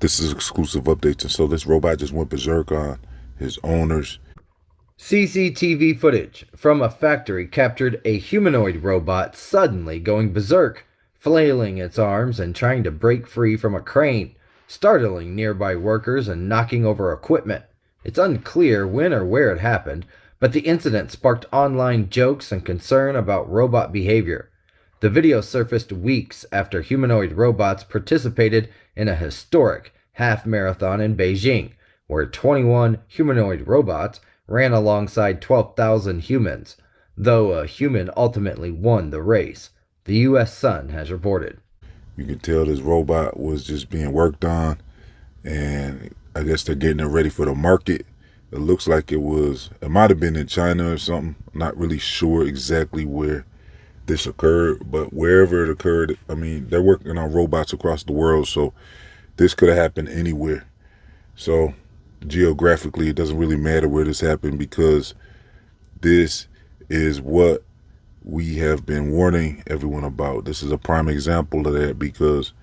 This is exclusive updates, and so this robot just went berserk on his owners. CCTV footage from a factory captured a humanoid robot suddenly going berserk, flailing its arms and trying to break free from a crane, startling nearby workers and knocking over equipment. It's unclear when or where it happened, but the incident sparked online jokes and concern about robot behavior. The video surfaced weeks after humanoid robots participated in a historic half marathon in Beijing, where 21 humanoid robots ran alongside 12,000 humans, though a human ultimately won the race, the U.S. Sun has reported. You can tell this robot was just being worked on, and I guess they're getting it ready for the market. It looks like it might have been in China or something. I'm not really sure exactly where this occurred, but wherever it occurred, I mean, they're working on robots across the world, so this could have happened anywhere. So geographically, it doesn't really matter where this happened, because this is what we have been warning everyone about. This is a prime example of that, because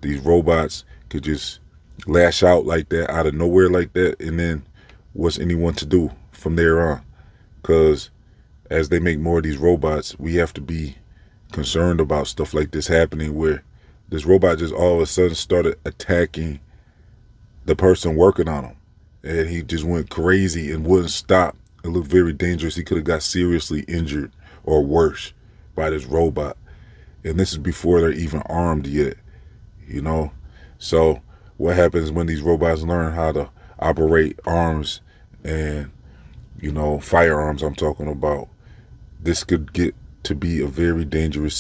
these robots could just lash out like that, out of nowhere like that, and then what's anyone to do from there on? Because as they make more of these robots, we have to be concerned about stuff like this happening, where this robot just all of a sudden started attacking the person working on him, and he just went crazy and wouldn't stop. It looked very dangerous. He could have got seriously injured or worse by this robot, and this is before they're even armed yet, you know. So what happens when these robots learn how to operate arms and, you know, firearms I'm talking about? This could get to be a very dangerous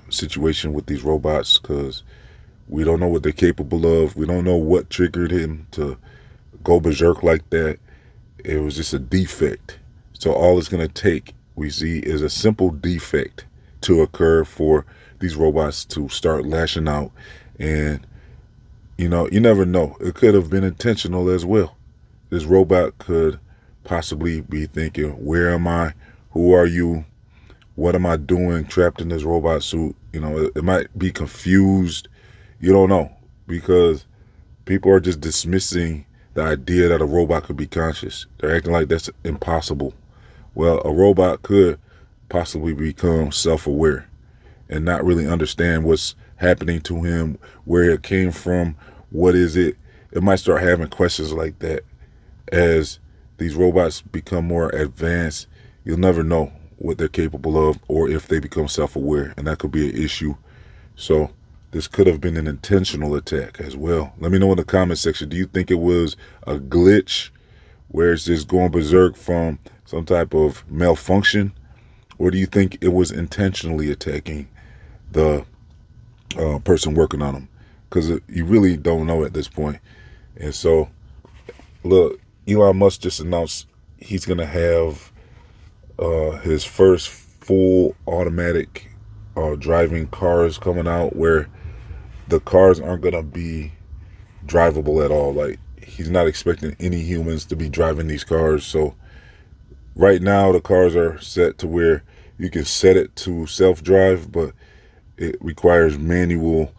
situation with these robots, because we don't know what they're capable of. We don't know what triggered him to go berserk like that. It was just a defect. So all it's going to take, we see, is a simple defect to occur for these robots to start lashing out. And, you know, you never know. It could have been intentional as well. This robot could possibly be thinking, where am I? Who are you? What am I doing trapped in this robot suit? You know, it might be confused. You don't know, because people are just dismissing the idea that a robot could be conscious. They're acting like that's impossible. Well, a robot could possibly become self-aware and not really understand what's happening to him, where it came from, what is it. It might start having questions like that. As these robots become more advanced, you'll never know what they're capable of, or if they become self-aware, and that could be an issue. So this could have been an intentional attack as well. Let me know in the comment section. Do you think it was a glitch where it's just going berserk from some type of malfunction, or do you think it was intentionally attacking the person working on them? Because you really don't know at this point. And so, look, Elon Musk just announced he's going to have his first full automatic driving cars coming out, where the cars aren't going to be drivable at all. Like, he's not expecting any humans to be driving these cars. So right now the cars are set to where you can set it to self-drive, but it requires manual,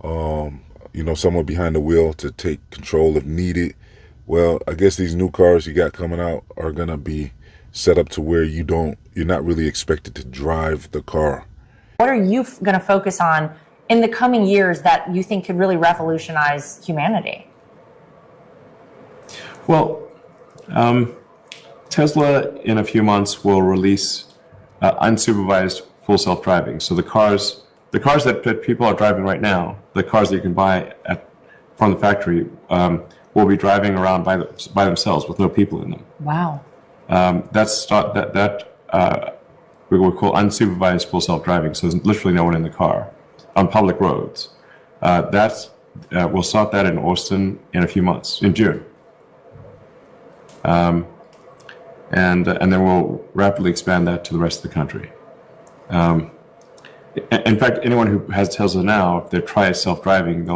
you know, someone behind the wheel to take control if needed. Well, I guess these new cars you got coming out are going to be set up to where you're not really expected to drive the car. What are you going to focus on in the coming years that you think could really revolutionize humanity? Well, Tesla in a few months will release unsupervised full self-driving. So the cars that people are driving right now, the cars that you can buy from the factory, will be driving around by themselves with no people in them. Wow. That's we would call unsupervised full self-driving. So there's literally no one in the car on public roads. We'll start that in Austin in a few months, in June. And then we'll rapidly expand that to the rest of the country. In fact, anyone who has Tesla now, if they try self-driving,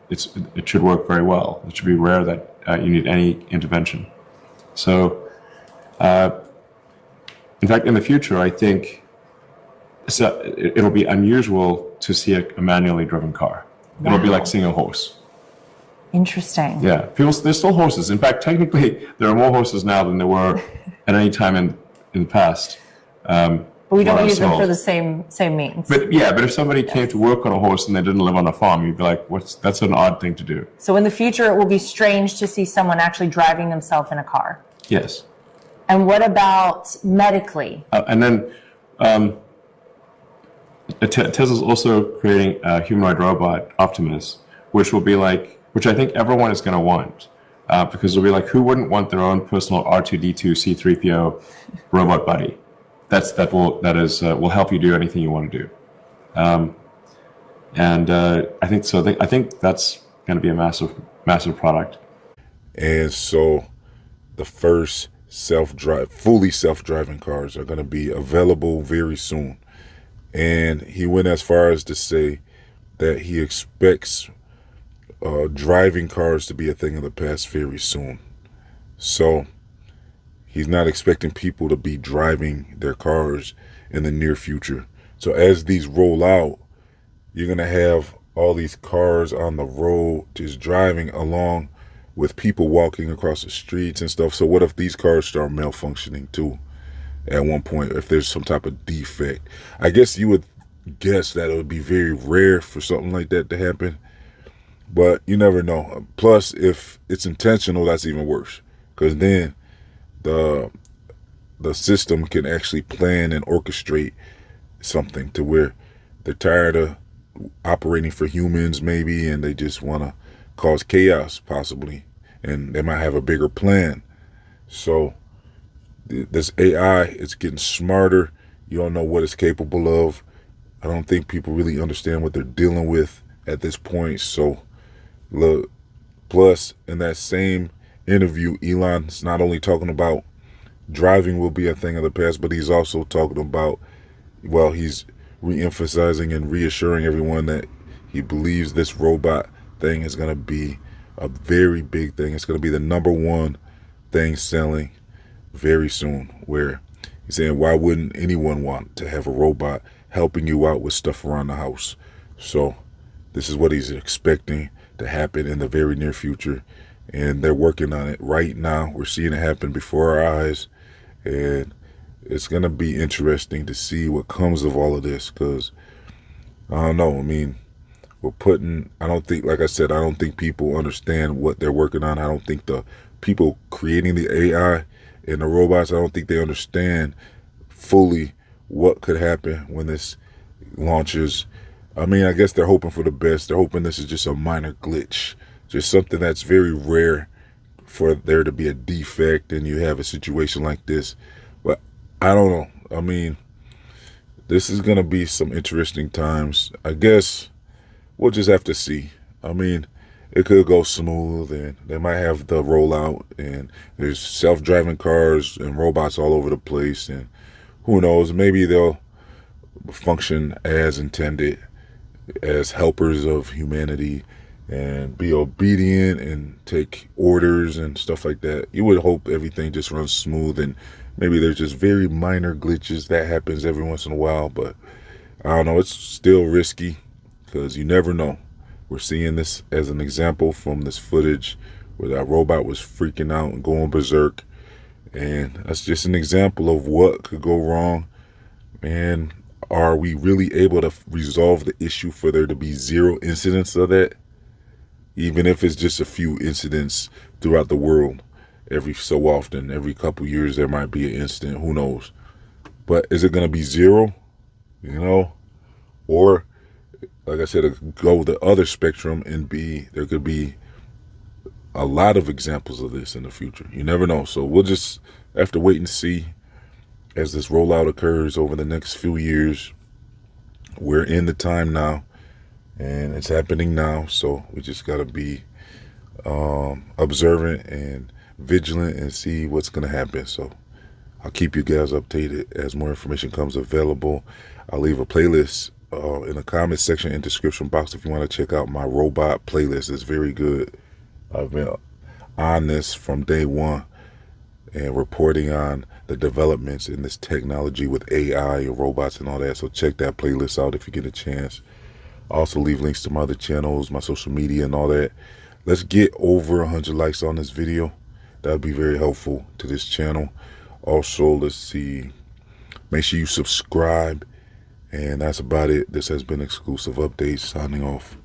it should work very well. It should be rare that you need any intervention. So, in fact, in the future, I think it'll be unusual to see a manually driven car. Wow. It'll be like seeing a horse. Interesting. Yeah, there's still horses. In fact, technically, there are more horses now than there were at any time in the past. But we what I don't was use them told. for the same means. But if somebody came to work on a horse and they didn't live on a farm, you'd be like, that's an odd thing to do. So in the future, it will be strange to see someone actually driving themselves in a car. Yes. And what about medically? And then Tesla's also creating a humanoid robot, Optimus, which I think everyone is going to want. Because it'll be like, who wouldn't want their own personal R2D2 C3PO robot buddy? That will help you do anything you want to do. I think so. I think that's going to be a massive product. And so the first fully self-driving cars are going to be available very soon. And he went as far as to say that he expects driving cars to be a thing of the past very soon. So he's not expecting people to be driving their cars in the near future. So as these roll out, you're going to have all these cars on the road just driving along with people walking across the streets and stuff. So what if these cars start malfunctioning too at one point, if there's some type of defect? I guess you would guess that it would be very rare for something like that to happen, but you never know. Plus, if it's intentional, that's even worse, because then the system can actually plan and orchestrate something to where they're tired of operating for humans maybe, and they just want to cause chaos possibly, and they might have a bigger plan. So this AI, it's getting smarter. You don't know what it's capable of. I don't think people really understand what they're dealing with at this point. So look, plus in that same interview, Elon's not only talking about driving will be a thing of the past, but he's also talking about, well, he's re-emphasizing and reassuring everyone that he believes this robot thing is going to be a very big thing. It's going to be the #1 thing selling very soon, where he's saying, why wouldn't anyone want to have a robot helping you out with stuff around the house? So this is what he's expecting to happen in the very near future, and they're working on it right now. We're seeing it happen before our eyes, and it's going to be interesting to see what comes of all of this, because I don't know. I mean, I don't think, like I said, I don't think people understand what they're working on. I don't think the people creating the AI and the robots, I don't think they understand fully what could happen when this launches. I mean, I guess they're hoping for the best. They're hoping this is just a minor glitch, just something that's very rare for there to be a defect and you have a situation like this. But I don't know. I mean, this is going to be some interesting times. I guess we'll just have to see. I mean, it could go smooth, and they might have the rollout, and there's self-driving cars and robots all over the place, and who knows, maybe they'll function as intended, as helpers of humanity, and be obedient and take orders and stuff like that. You would hope everything just runs smooth, and maybe there's just very minor glitches that happens every once in a while, but I don't know, it's still risky, because you never know. We're seeing this as an example from this footage where that robot was freaking out and going berserk. And that's just an example of what could go wrong. And are we really able to resolve the issue for there to be 0 incidents of that? Even if it's just a few incidents throughout the world. Every so often, every couple years, there might be an incident. Who knows? But is it going to be 0? You know? Or, like I said, it could go the other spectrum and there could be a lot of examples of this in the future. You never know. So we'll just have to wait and see as this rollout occurs over the next few years. We're in the time now, and it's happening now. So we just got to be observant and vigilant and see what's going to happen. So I'll keep you guys updated as more information comes available. I'll leave a playlist in the comment section and description box if you want to check out my robot playlist. It's very good. I've been on this from day one and reporting on the developments in this technology with AI and robots and all that. So check that playlist out if you get a chance. Also leave links to my other channels, my social media and all that let's get over 100 likes on this video. That would be very helpful to this channel. Also, let's see, make sure you subscribe. And that's about it. This has been Exclusive Updates, signing off.